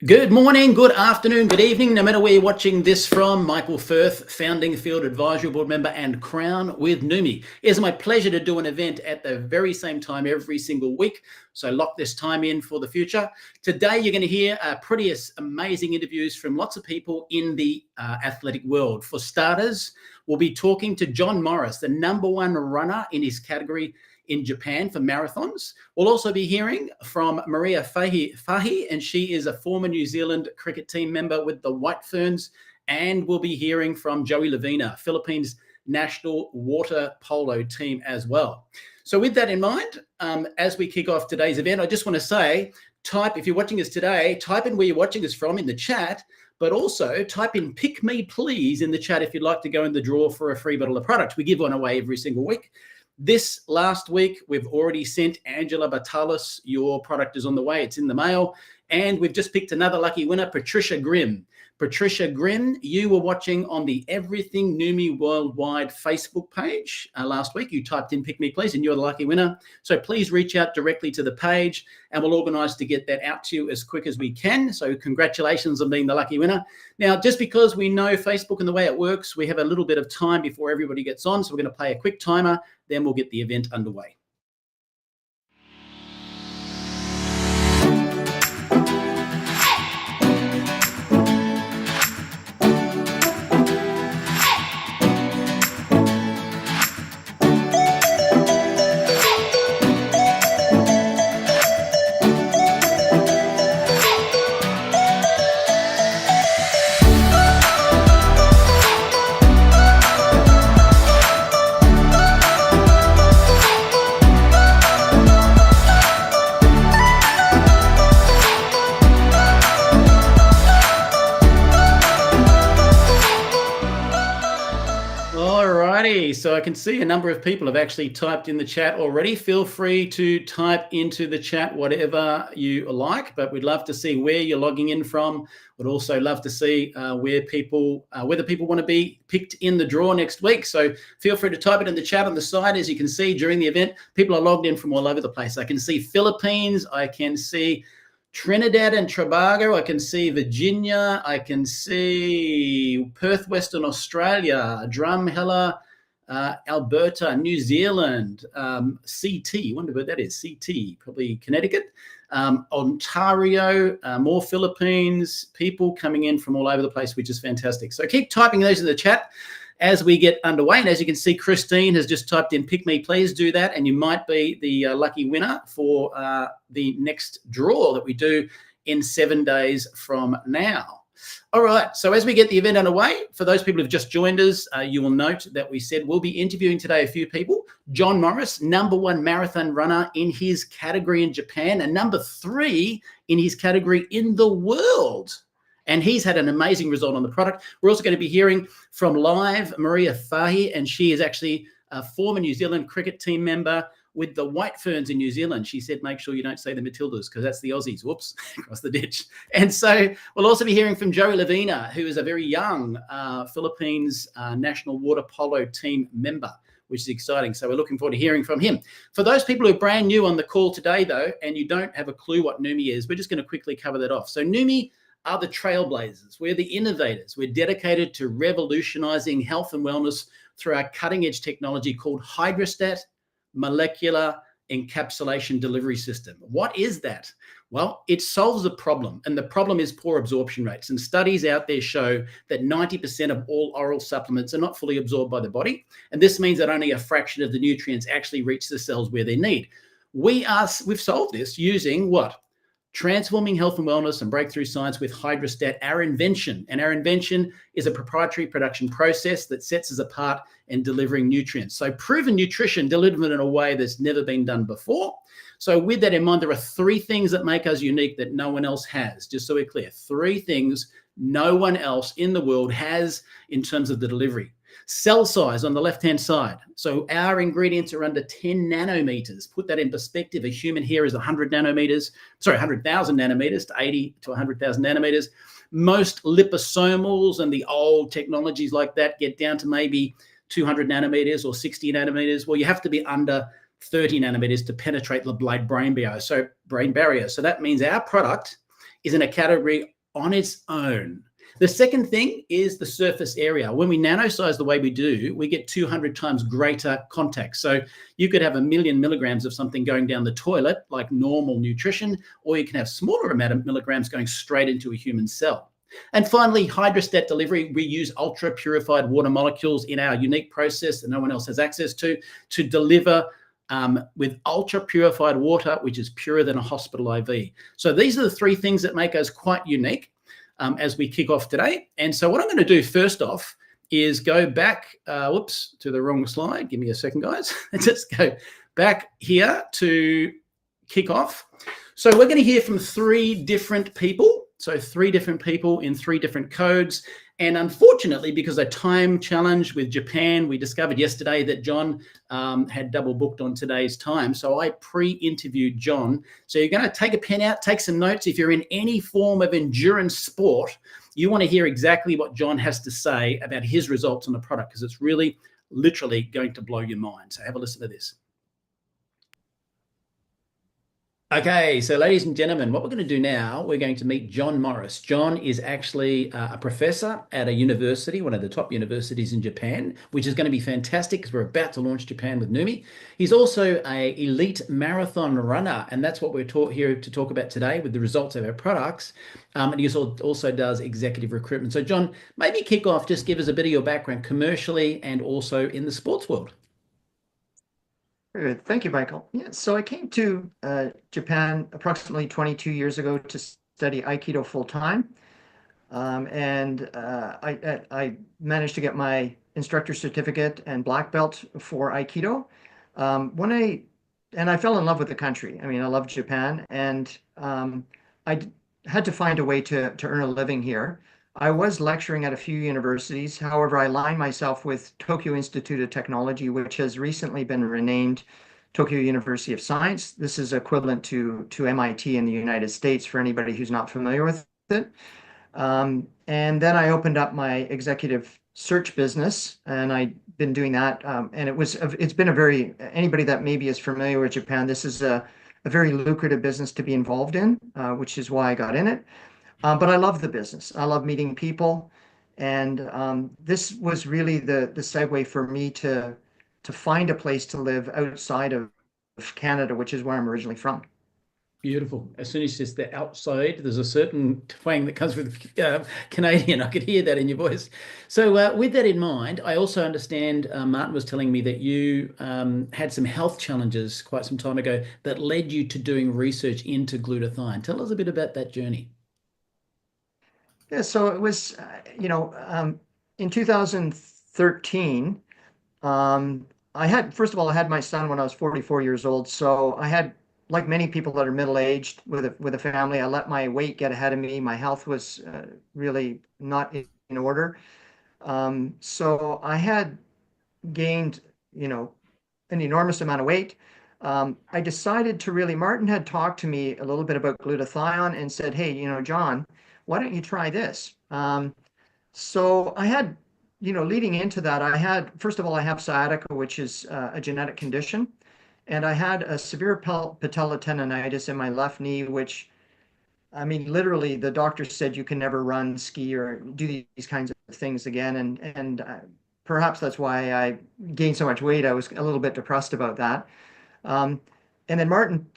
Good morning, good afternoon, good evening, no matter where you're watching this from. Michael Firth, founding Field Advisory Board member and Crown with Neumi. It is my pleasure to do an event at the very same time every single week, so lock this time in for the future. Today, you're going to hear pretty amazing interviews from lots of people in the athletic world. For starters, we'll be talking to John Morris, the #1 runner in his category in Japan for marathons. We'll also be hearing from Maria Fahey, and she is a former New Zealand cricket team member with the White Ferns. And we'll be hearing from Joey Lavina, Philippines national water polo team as well. So with that in mind, as we kick off today's event, I just want to say, if you're watching us today, type in where you're watching us from in the chat, but also type in "pick me please" in the chat if you'd like to go in the draw for a free bottle of product. We give one away every single week. This last week, we've already sent Angela Batalis. Your product is on the way. It's in the mail. And we've just picked another lucky winner, Patricia Grimm. Patricia Grimm, you were watching on the Everything Neumi Worldwide Facebook page last week. You typed in "pick me please" and you're the lucky winner. So please reach out directly to the page and we'll organise to get that out to you as quick as we can. So congratulations on being the lucky winner. Now, just because we know Facebook and the way it works, we have a little bit of time before everybody gets on. So we're going to play a quick timer, then we'll get the event underway. So I can see a number of people have actually typed in the chat already. Feel free to type into the chat whatever you like, but we'd love to see where you're logging in from. We'd also love to see whether people want to be picked in the draw next week. So feel free to type it in the chat on the side. As you can see during the event, people are logged in from all over the place. I can see Philippines, I can see Trinidad and Tobago, I can see Virginia, I can see Perth, Western Australia, Drumheller, Alberta, New Zealand, CT, wonder where that is, CT, probably Connecticut, Ontario, more Philippines, people coming in from all over the place, which is fantastic. So keep typing those in the chat as we get underway. And as you can see, Christine has just typed in "pick me please," do that, and you might be the lucky winner for the next draw that we do in 7 days from now. All right, so as we get the event underway, for those people who've just joined us, you will note that we said we'll be interviewing today a few people. John Morris, #1 marathon runner in his category in Japan and #3 in his category in the world. And he's had an amazing result on the product. We're also going to be hearing from live Maria Fahey, and she is actually a former New Zealand cricket team member with the White Ferns in New Zealand. She said, make sure you don't say the Matildas because that's the Aussies. Whoops, across the ditch. And so we'll also be hearing from Joey Lavina, who is a very young Philippines national water polo team member, which is exciting. So we're looking forward to hearing from him. For those people who are brand new on the call today, though, and you don't have a clue what Neumi is, we're just going to quickly cover that off. So Neumi are the trailblazers. We're the innovators. We're dedicated to revolutionizing health and wellness through our cutting-edge technology called HydraStat Molecular Encapsulation Delivery System. What is that? Well, it solves a problem, and the problem is poor absorption rates. And studies out there show that 90% of all oral supplements are not fully absorbed by the body, and this means that only a fraction of the nutrients actually reach the cells where they need. We've solved this using what? Transforming health and wellness and breakthrough science with HydraStat, our invention. And our invention is a proprietary production process that sets us apart in delivering nutrients. So proven nutrition delivered in a way that's never been done before. So with that in mind, there are 3 things that make us unique that no one else has. Just so we're clear, 3 things no one else in the world has in terms of the delivery. Cell size on the left-hand side. So our ingredients are under 10 nanometers. Put that in perspective. A human hair is 100,000 nanometers to 80 to 100,000 nanometers. Most liposomals and the old technologies like that get down to maybe 200 nanometers or 60 nanometers. Well, you have to be under 30 nanometers to penetrate the blood-brain barrier. So that means our product is in a category on its own. The second thing is the surface area. When we nanosize the way we do, we get 200 times greater contact. So you could have 1,000,000 milligrams of something going down the toilet, like normal nutrition, or you can have smaller amount of milligrams going straight into a human cell. And finally, HydraStat delivery. We use ultra purified water molecules in our unique process that no one else has access to deliver with ultra purified water, which is purer than a hospital IV. So these are the three things that make us quite unique as we kick off today. And so what I'm going to do first off is go back, whoops, to the wrong slide. Give me a second, guys. Just go back here to kick off. So we're going to hear from three different people. So three different people in three different codes. And unfortunately, because of a time challenge with Japan, we discovered yesterday that John had double booked on today's time. So I pre-interviewed John. So you're going to take a pen out, take some notes. If you're in any form of endurance sport, you want to hear exactly what John has to say about his results on the product, because it's really, literally going to blow your mind. So have a listen to this. Okay, so ladies and gentlemen, what we're going to do now, we're going to meet John Morris. John is actually a professor at a university, one of the top universities in Japan, which is going to be fantastic because we're about to launch Japan with Neumi. He's also an elite marathon runner, and that's what we're here to talk about today with the results of our products. And he also does executive recruitment. So John, maybe kick off, just give us a bit of your background commercially and also in the sports world. Good. Thank you, Michael. Yeah, so I came to Japan approximately 22 years ago to study Aikido full-time. I managed to get my instructor certificate and black belt for Aikido. I fell in love with the country. I mean, I love Japan, and I had to find a way to earn a living here. I was lecturing at a few universities. However, I aligned myself with Tokyo Institute of Technology, which has recently been renamed Tokyo University of Science. This is equivalent to MIT in the United States for anybody who's not familiar with it. And then I opened up my executive search business, and I've been doing that. And it's been anybody that maybe is familiar with Japan, this is a very lucrative business to be involved in, which is why I got in it. But I love the business. I love meeting people. And this was really the segue for me to find a place to live outside of Canada, which is where I'm originally from. Beautiful. As soon as you said the outside, there's a certain twang that comes with Canadian. I could hear that in your voice. So with that in mind, I also understand Martin was telling me that you had some health challenges quite some time ago that led you to doing research into glutathione. Tell us a bit about that journey. Yeah, so it was, in 2013, first of all, I had my son when I was 44 years old. So I had, like many people that are middle-aged with a family, I let my weight get ahead of me. My health was really not in order. So I had gained, an enormous amount of weight. I decided Martin had talked to me a little bit about glutathione and said, hey, John, why don't you try this? So I had, leading into that, first of all, I have sciatica, which is a genetic condition. And I had a severe patellar tendonitis in my left knee, which, I mean, literally the doctor said you can never run, ski, or do these kinds of things again. And perhaps that's why I gained so much weight. I was a little bit depressed about that. And then Martin,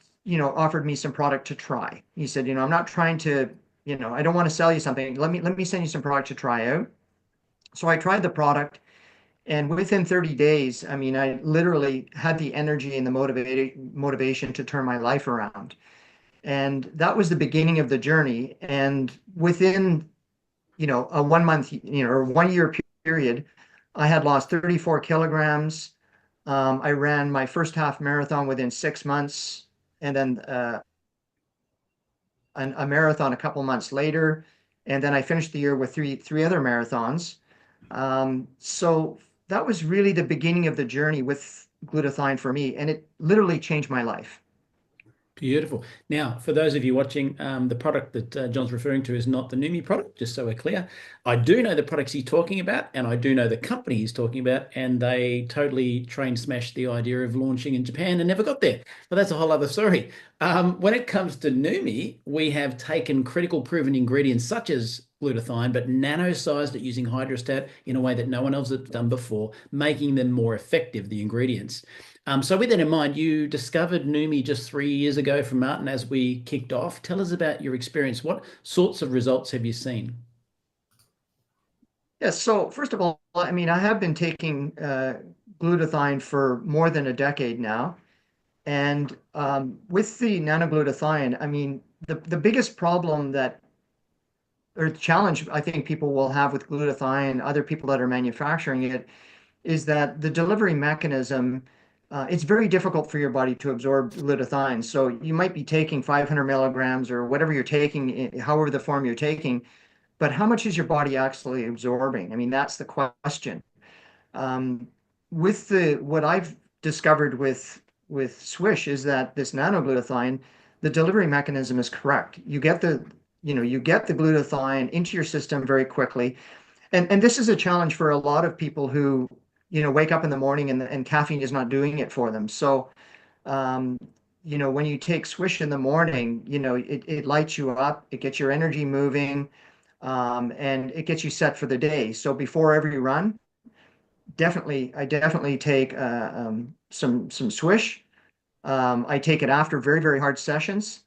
offered me some product to try. He said, I'm not trying to, I don't want to sell you something. Let me send you some product to try out. So I tried the product, and within 30 days, I mean, I literally had the energy and the motivation to turn my life around. And that was the beginning of the journey. And within, a 1 month, or 1 year period, I had lost 34 kilograms. I ran my first half marathon within 6 months, and then a marathon a couple months later. And then I finished the year with three other marathons. So that was really the beginning of the journey with glutathione for me, and it literally changed my life. Beautiful. Now, for those of you watching, the product that John's referring to is not the Neumi product, just so we're clear. I do know the products he's talking about, and I do know the company he's talking about, and they totally train smashed the idea of launching in Japan and never got there. But that's a whole other story. When it comes to Neumi, we have taken critical proven ingredients such as glutathione, but nano-sized it using HydraStat in a way that no one else has done before, making them more effective, the ingredients. So with that in mind, you discovered Neumi just 3 years ago from Martin as we kicked off. Tell us about your experience. What sorts of results have you seen? Yes, so first of all, I mean, I have been taking glutathione for more than a decade now. And with the nanoglutathione, I mean, the biggest problem that, or challenge I think people will have with glutathione, other people that are manufacturing it, is that the delivery mechanism, it's very difficult for your body to absorb glutathione. So you might be taking 500 milligrams or whatever you're taking, however the form you're taking, but how much is your body actually absorbing? I mean, that's the question. Um, with the what I've discovered with Swish is that this nanoglutathione, the delivery mechanism is correct. You get the glutathione into your system very quickly. And this is a challenge for a lot of people who, wake up in the morning and caffeine is not doing it for them. So, um, when you take Swish in the morning, it lights you up, it gets your energy moving, and it gets you set for the day. So before every run, I definitely take some Swish. I take it after very, very hard sessions.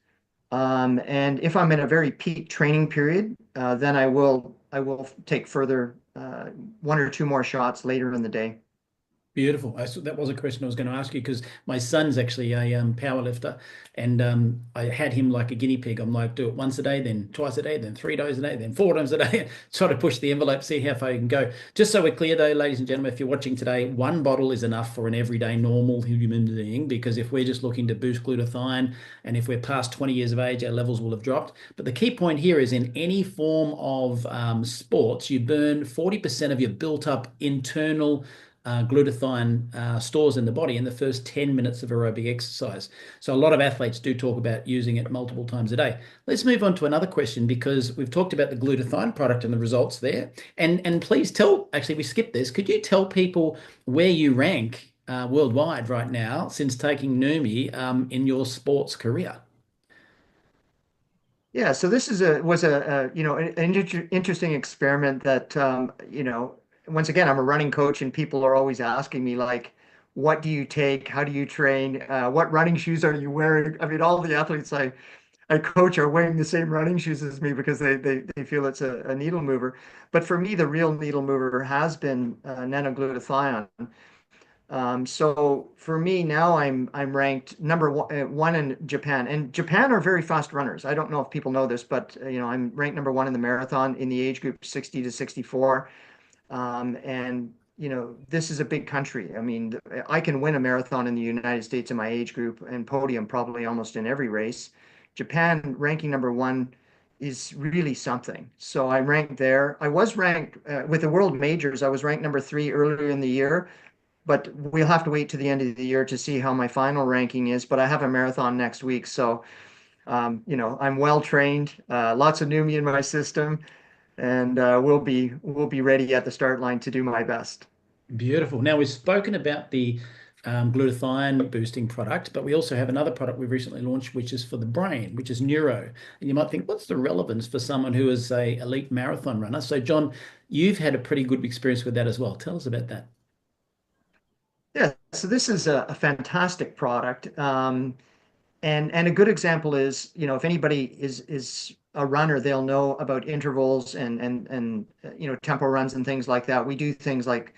And if I'm in a very peak training period, then I will take further one or two more shots later in the day. Beautiful. That was a question I was going to ask you because my son's actually a power lifter, and I had him like a guinea pig. I'm like, do it once a day, then twice a day, then 3 days a day, then 4 times a day. Try to push the envelope, see how far you can go. Just so we're clear, though, ladies and gentlemen, if you're watching today, one bottle is enough for an everyday normal human being because if we're just looking to boost glutathione and if we're past 20 years of age, our levels will have dropped. But the key point here is in any form of sports, you burn 40% of your built-up internal glutathione stores in the body in the first 10 minutes of aerobic exercise. So a lot of athletes do talk about using it multiple times a day. Let's move on to another question because we've talked about the glutathione product and the results there. And please actually we skipped this. Could you tell people where you rank worldwide right now since taking Neumi in your sports career? Yeah, so this was an interesting experiment that once again I'm a running coach and people are always asking me like, what do you take? How do you train? What running shoes are you wearing? I mean, all the athletes I coach are wearing the same running shoes as me because they feel it's a needle mover. But for me, the real needle mover has been nanoglutathione. So for me now, I'm ranked number one in Japan, and Japan are very fast runners. I don't know if people know this, but I'm ranked number one in the marathon in the age group 60 to 64. And this is a big country. I mean, I can win a marathon in the United States in my age group and podium probably almost in every race. Japan ranking number one is really something. So I'm ranked there. I was ranked with the world majors. I was ranked number three earlier in the year, but we'll have to wait to the end of the year to see how my final ranking is. But I have a marathon next week, so I'm well trained, lots of Neumi in my system, and we'll be ready at the start line to do my best. Beautiful. Now we've spoken about the glutathione boosting product, but we also have another product we've recently launched, which is for the brain, which is Neuro. And you might think, what's the relevance for someone who is a elite marathon runner? So, John, you've had a pretty good experience with that as well. Tell us about that. Yeah, so this is a fantastic product. And a good example is, if anybody is a runner, they'll know about intervals and tempo runs and things like that. We do things like,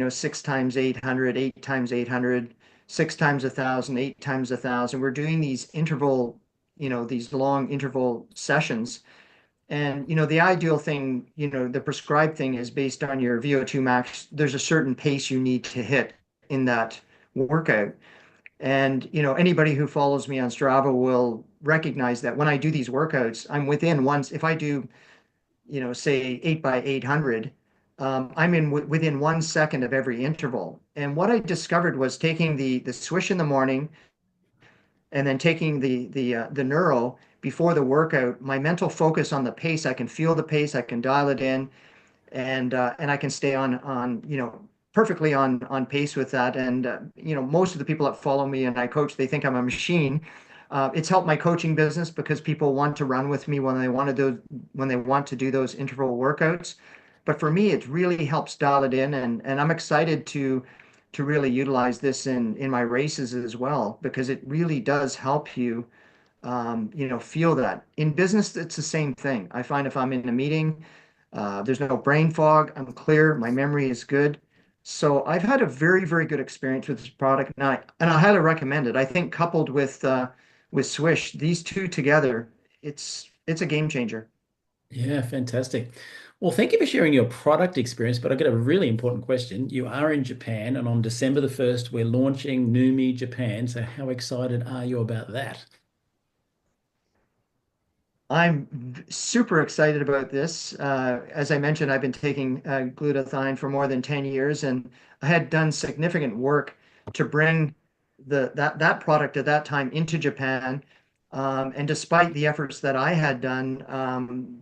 6 times 800, 8 times 800, 6 times 1,000, 8 times 1,000. We're doing these long interval sessions. And the ideal thing, the prescribed thing is based on your VO2 max. There's a certain pace you need to hit in that workout. And anybody who follows me on Strava will recognize that when I do these workouts, I'm within once. If I do, say 8 by 800, I'm within 1 second of every interval. And what I discovered was taking the swish in the morning and then taking the neuro before the workout, my mental focus on the pace, I can feel the pace, I can dial it in, and I can stay on perfectly on pace with that. And most of the people that follow me and I coach, they think I'm a machine. It's helped my coaching business because people want to run with me when they want to do those interval workouts. But for me, it really helps dial it in, and I'm excited to really utilize this in my races as well, because it really does help you feel that. In business, it's the same thing. I find if I'm in a meeting, there's no brain fog, I'm clear, my memory is good. So I've had a very, very good experience with this product, and I highly recommend it. I think coupled with Swish, these two together, it's a game changer. Yeah, fantastic. Well, thank you for sharing your product experience, but I've got a really important question. You are in Japan, and on December the 1st, we're launching Neumi Japan. So how excited are you about that? I'm super excited about this. As I mentioned, I've been taking glutathione for more than 10 years, and I had done significant work to bring that product at that time into Japan. And despite the efforts that I had done,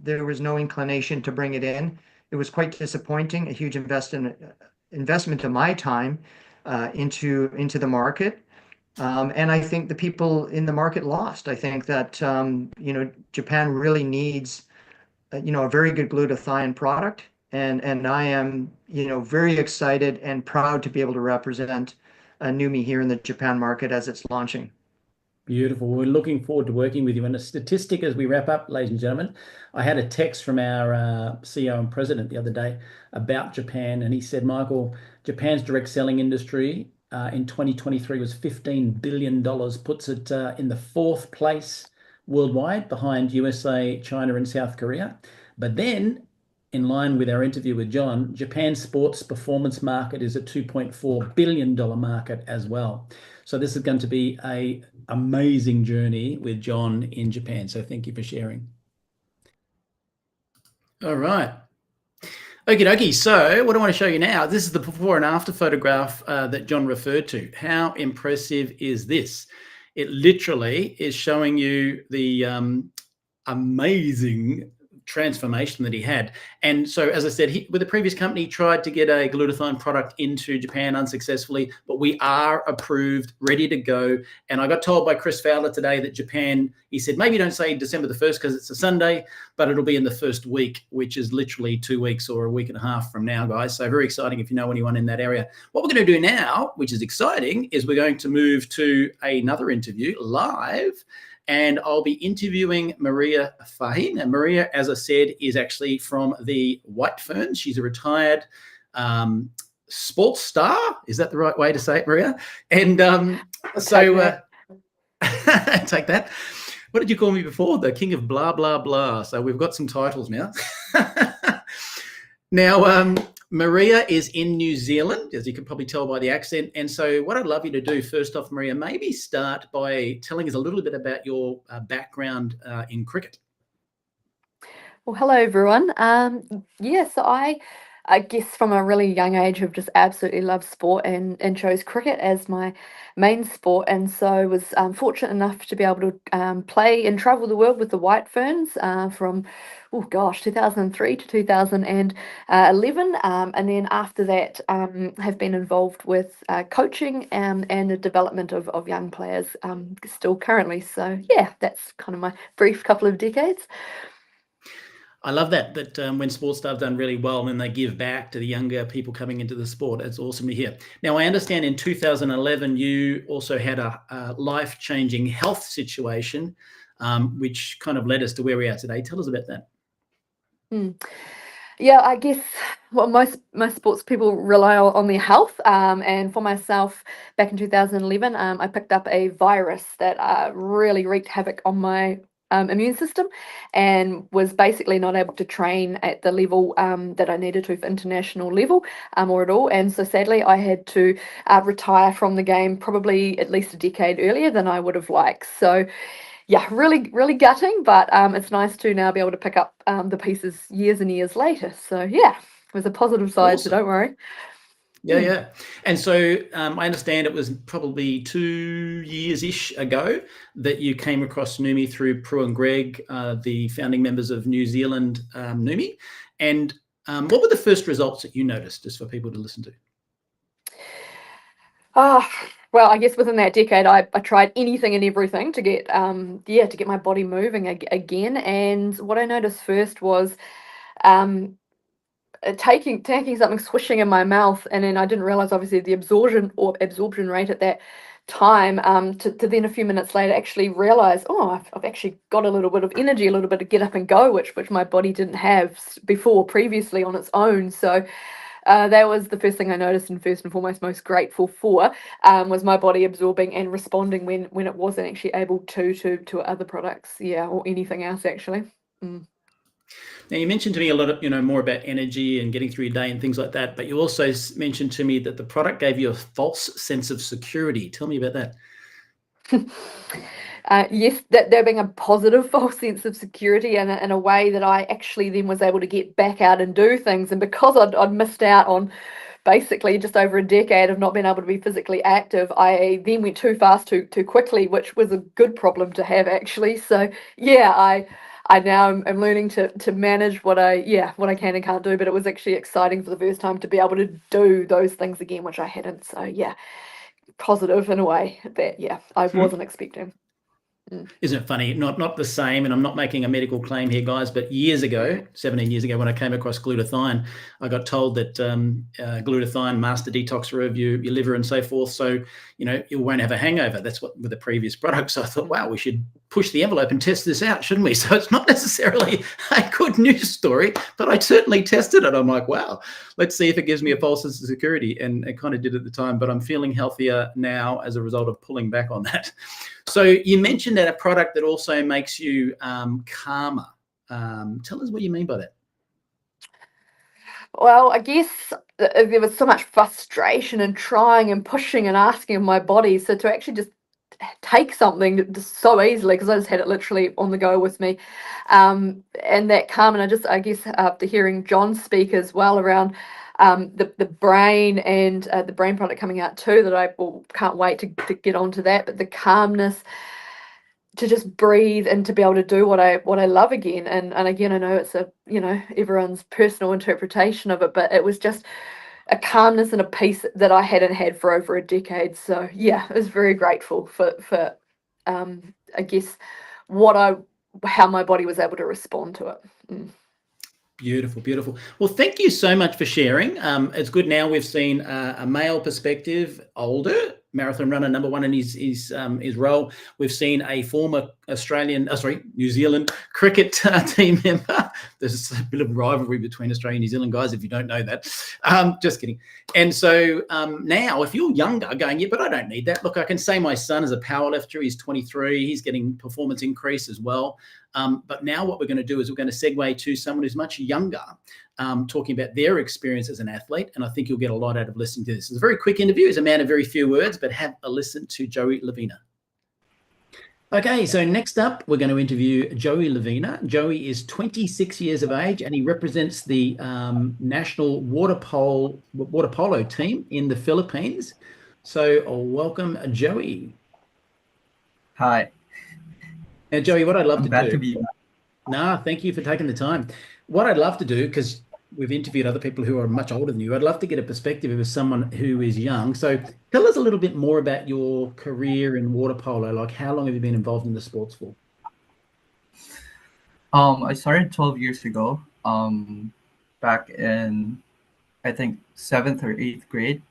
there was no inclination to bring it in. It was quite disappointing, a huge investment of my time into the market. And I think the people in the market lost. I think that Japan really needs a very good glutathione product, and I am very excited and proud to be able to represent Numi here in the Japan market as it's launching. Beautiful. We're looking forward to working with you. And a statistic as we wrap up, ladies and gentlemen, I had a text from our CEO and president the other day about Japan, and he said, Michael, Japan's direct selling industry in 2023 was $15 billion, puts it in the fourth place worldwide behind USA, China, and South Korea. But then, in line with our interview with John, Japan's sports performance market is a $2.4 billion market as well. So this is going to be a amazing journey with John in Japan. So thank you for sharing. All right. Okie dokie. So what I want to show you now, this is the before and after photograph that John referred to. How impressive is this? It literally is showing you the amazing transformation that he had. And so, as I said, with the previous company, he tried to get a glutathione product into Japan unsuccessfully, but we are approved, ready to go. And I got told by Chris Fowler today that Japan, he said, maybe don't say December the 1st because it's a Sunday, but it'll be in the first week, which is literally 2 weeks or a week and a half from now, guys. So very exciting if you know anyone in that area. What we're going to do now, which is exciting, is we're going to move to another interview live. And I'll be interviewing Maria Fahey. Now, Maria, as I said, is actually from the White Ferns. She's a retired sports star. Is that the right way to say it, Maria? And so take that. What did you call me before? The king of blah, blah, blah. So we've got some titles now. Now, Maria is in New Zealand, as you can probably tell by the accent. And so what I'd love you to do, first off, Maria, maybe start by telling us a little bit about your background in cricket. Well, hello, everyone. So I guess from a really young age have just absolutely loved sport and chose cricket as my main sport. And so was fortunate enough to be able to play and travel the world with the White Ferns from, 2003 to 2011. And then after that, have been involved with coaching and the development of young players still currently. So, yeah, that's kind of my brief couple of decades. I love that when sports staff done really well and they give back to the younger people coming into the sport. It's awesome to hear. Now, I understand in 2011, you also had a life-changing health situation, which kind of led us to where we are today. Tell us about that. Yeah, I guess most sports people rely on their health. And for myself, back in 2011, I picked up a virus that really wreaked havoc on my immune system and was basically not able to train at the level that I needed to for international level or at all. And so sadly, I had to retire from the game probably at least a decade earlier than I would have liked. So yeah, really, really gutting, but it's nice to now be able to pick up the pieces years and years later. So yeah, it was a positive side, Awesome. so don't worry. Yeah. And so I understand it was probably 2 years-ish ago that you came across Neumi through Prue and Greg, the founding members of New Zealand Neumi. And what were the first results that you noticed, just for people to listen to? Well, I guess within that decade, I tried anything and everything to get to get my body moving again. And what I noticed first was taking something, swishing in my mouth, and then I didn't realize obviously the absorption rate at that time, to then a few minutes later actually realize, I've actually got a little bit of energy, a little bit of get up and go, which my body didn't have previously on its own. So that was the first thing I noticed, and first and foremost most grateful for, was my body absorbing and responding when it wasn't actually able to other products, or anything else actually. Now, you mentioned to me a lot of, more about energy and getting through your day and things like that, but you also mentioned to me that the product gave you a false sense of security. Tell me about that. Yes, that there being a positive false sense of security, and in a way that I actually then was able to get back out and do things. And because I'd missed out on basically just over a decade of not being able to be physically active, I then went too fast too quickly, which was a good problem to have actually. So I now am learning to manage what I can and can't do, but it was actually exciting for the first time to be able to do those things again, which I hadn't. So positive in a way that I wasn't expecting. Isn't it funny? Not the same, and I'm not making a medical claim here, guys, but years ago, 17 years ago, when I came across glutathione, I got told that glutathione master detox your liver and so forth, so you won't have a hangover. That's what with the previous product. So I thought, wow, we should push the envelope and test this out, shouldn't we? So it's not necessarily a good news story, but I certainly tested it. I'm like, wow, let's see if it gives me a false sense of security, and it kind of did at the time, but I'm feeling healthier now as a result of pulling back on that. So you mentioned that a product that also makes you calmer. Tell us what you mean by that. Well, I guess there was so much frustration and trying and pushing and asking of my body. So to actually just take something just so easily, because I just had it literally on the go with me, and that calm. And I guess after hearing John speak as well around the brain and the brain product coming out too, that I can't wait to get onto that. But the calmness to just breathe and to be able to do what I love again. And again, I know it's everyone's personal interpretation of it, but it was just a calmness and a peace that I hadn't had for over a decade. So I was very grateful for I guess how my body was able to respond to it. Beautiful. Well, thank you so much for sharing. It's good now we've seen a male perspective, older marathon runner, number one in his role. We've seen a former New Zealand cricket team member. There's a bit of rivalry between Australia and New Zealand, guys, if you don't know that. Just kidding. And so now, if you're younger, going, but I don't need that. Look, I can say my son is a powerlifter. He's 23. He's getting performance increase as well. But now what we're going to do is we're going to segue to someone who's much younger, talking about their experience as an athlete. And I think you'll get a lot out of listening to this. It's a very quick interview. He's a man of very few words, but have a listen to Joey Lavina. Okay, so next up, we're going to interview Joey Lavina. Joey is 26 years of age, and he represents the national water polo team in the Philippines. So welcome, Joey. Hi. Now, Joey, what I'd love I'm to glad do... to be here. Thank you for taking the time. What I'd love to do, because we've interviewed other people who are much older than you, I'd love to get a perspective of someone who is young. So tell us a little bit more about your career in water polo. Like, how long have you been involved in the sports for? I started 12 years ago, back in, I think, 7th or 8th grade,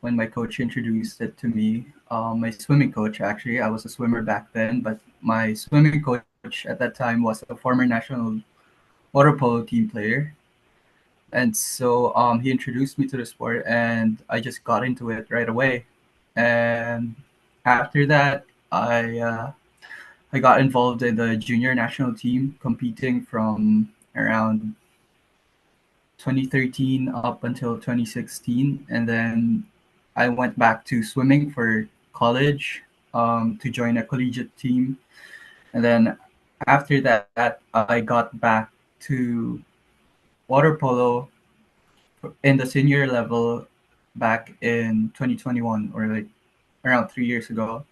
when my coach introduced it to me. My swimming coach, actually, I was a swimmer back then, but my swimming coach at that time was a former national water polo team player. And so he introduced me to the sport, and I just got into it right away. And after that, I got involved in the junior national team, competing from around 2013 up until 2016. And then I went back to swimming for college, to join a collegiate team. And then after that, I got back to water polo in the senior level back in 2021, or like around 3 years ago.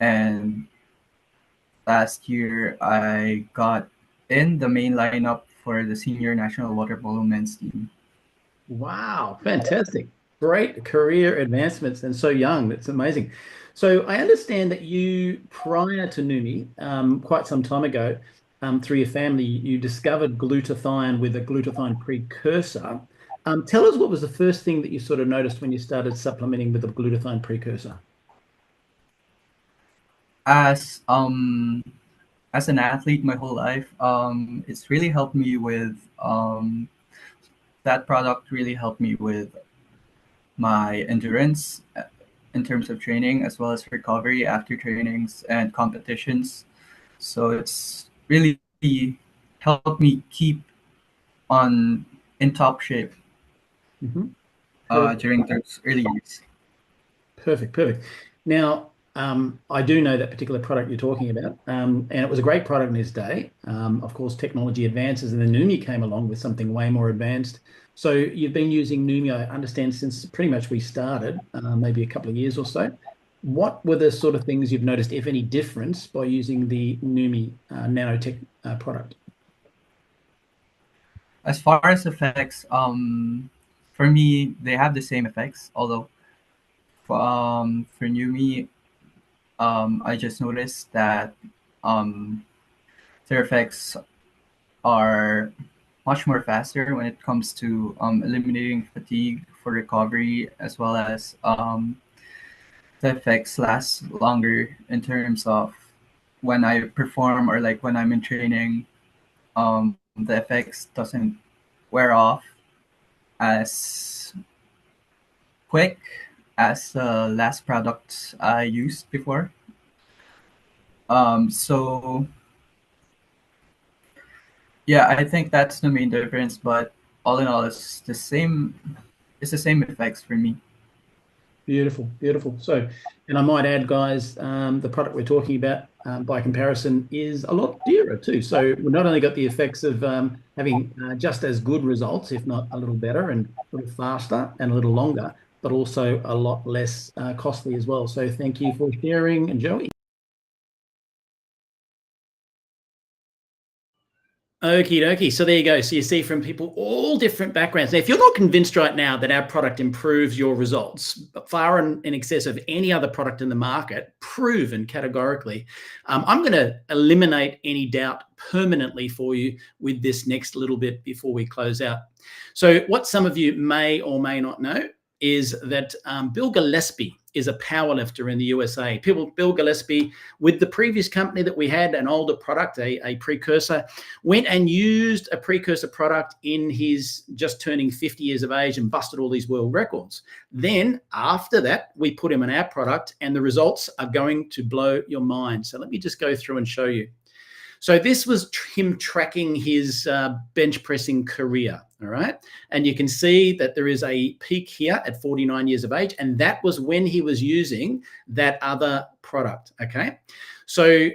And last year, I got in the main lineup for the senior national water polo men's team. Wow, fantastic. Great career advancements and so young. That's amazing. So I understand that you, prior to Neumi, quite some time ago, through your family, you discovered glutathione with a glutathione precursor. Tell us what was the first thing that you sort of noticed when you started supplementing with a glutathione precursor? As an athlete my whole life, it's really helped me with that product really helped me with my endurance in terms of training, as well as recovery after trainings and competitions. So it's really helped me keep on in top shape during those early years. Perfect. Now, I do know that particular product you're talking about, and it was a great product in its day. Of course, technology advances, and then Neumi came along with something way more advanced. So you've been using Neumi, I understand, since pretty much we started, maybe a couple of years or so. What were the sort of things you've noticed, if any, difference by using the Neumi nanotech product? As far as effects, for me, they have the same effects. Although, for Neumi, I just noticed that their effects are much more faster when it comes to eliminating fatigue for recovery, as well as the effects last longer in terms of when I perform, or like when I'm in training, the effects doesn't wear off as quick as the last product I used before. So yeah, I think that's the main difference. But all in all, it's the same. It's the same effects for me. Beautiful. So, and I might add, guys, the product we're talking about, by comparison, is a lot dearer too. So we've not only got the effects of having just as good results, if not a little better and a little faster and a little longer, but also a lot less costly as well. So thank you for sharing, Joey. Okie dokie. So there you go. So you see from people all different backgrounds. Now, if you're not convinced right now that our product improves your results far in excess of any other product in the market, proven categorically, I'm going to eliminate any doubt permanently for you with this next little bit before we close out. So what some of you may or may not know is that Bill Gillespie is a powerlifter in the USA. Bill Gillespie, with the previous company that we had, an older product, a precursor, went and used a precursor product in his just turning 50 years of age and busted all these world records. Then after that, we put him in our product, and the results are going to blow your mind. So let me just go through and show you. So this was him tracking his bench pressing career, all right? And you can see that there is a peak here at 49 years of age, and that was when he was using that other product, okay? So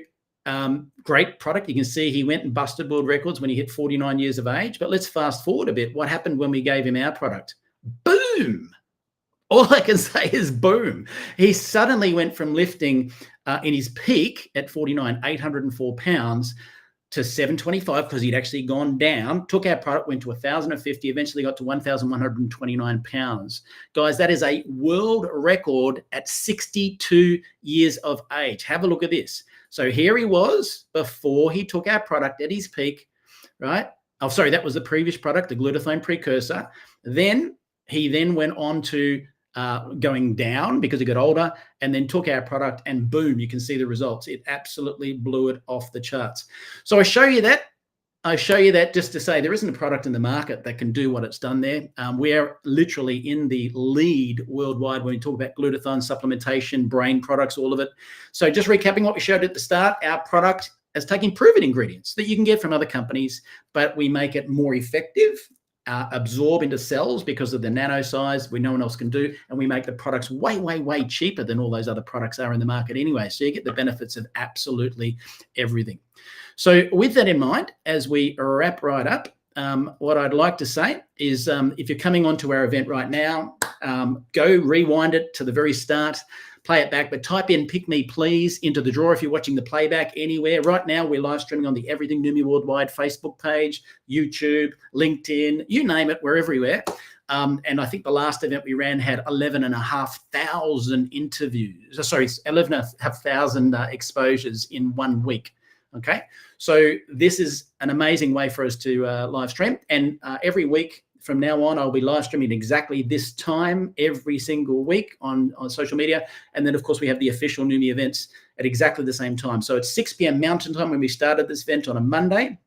great product. You can see he went and busted world records when he hit 49 years of age, but let's fast forward a bit. What happened when we gave him our product? Boom! All I can say is boom. He suddenly went from lifting in his peak at 49, 804 pounds to 725 because he'd actually gone down, took our product, went to 1,050, eventually got to 1,129 pounds. Guys, that is a world record at 62 years of age. Have a look at this. So here he was before he took our product at his peak, right? Oh, sorry, that was the previous product, the glutathione precursor. Then he went on to going down because he got older, and then took our product, and boom, you can see the results. It absolutely blew it off the charts. So I show you that just to say there isn't a product in the market that can do what it's done there. We're literally in the lead worldwide when we talk about glutathione supplementation, brain products, all of it. So just recapping what we showed at the start, our product is taking proven ingredients that you can get from other companies, but we make it more effective, absorb into cells because of the nano size no one else can do, and we make the products way cheaper than all those other products are in the market anyway. So you get the benefits of absolutely everything. So with that in mind, as we wrap right up, what I'd like to say is if you're coming onto our event right now, go rewind it to the very start, play it back, but type in "Pick Me Please" into the drawer if you're watching the playback anywhere. Right now, we're live streaming on the Everything Neumi Worldwide Facebook page, YouTube, LinkedIn, you name it, we're everywhere. And I think the last event we ran had 11,500 interviews, 11,500 exposures in 1 week. Okay, so this is an amazing way for us to live stream. And every week from now on, I'll be live streaming exactly this time every single week on social media. And then, of course, we have the official Neumi events at exactly the same time. So it's 6 p.m. Mountain Time when we started this event on a Monday.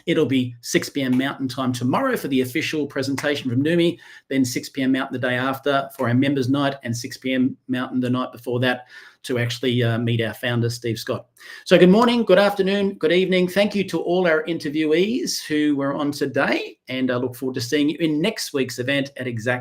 It'll be 6 p.m. Mountain Time tomorrow for the official presentation from Neumi, then 6 p.m. Mountain the day after for our members' night, and 6 p.m. Mountain the night before that to actually meet our founder, Steve Scott. So good morning, good afternoon, good evening. Thank you to all our interviewees who were on today, and I look forward to seeing you in next week's event at exactly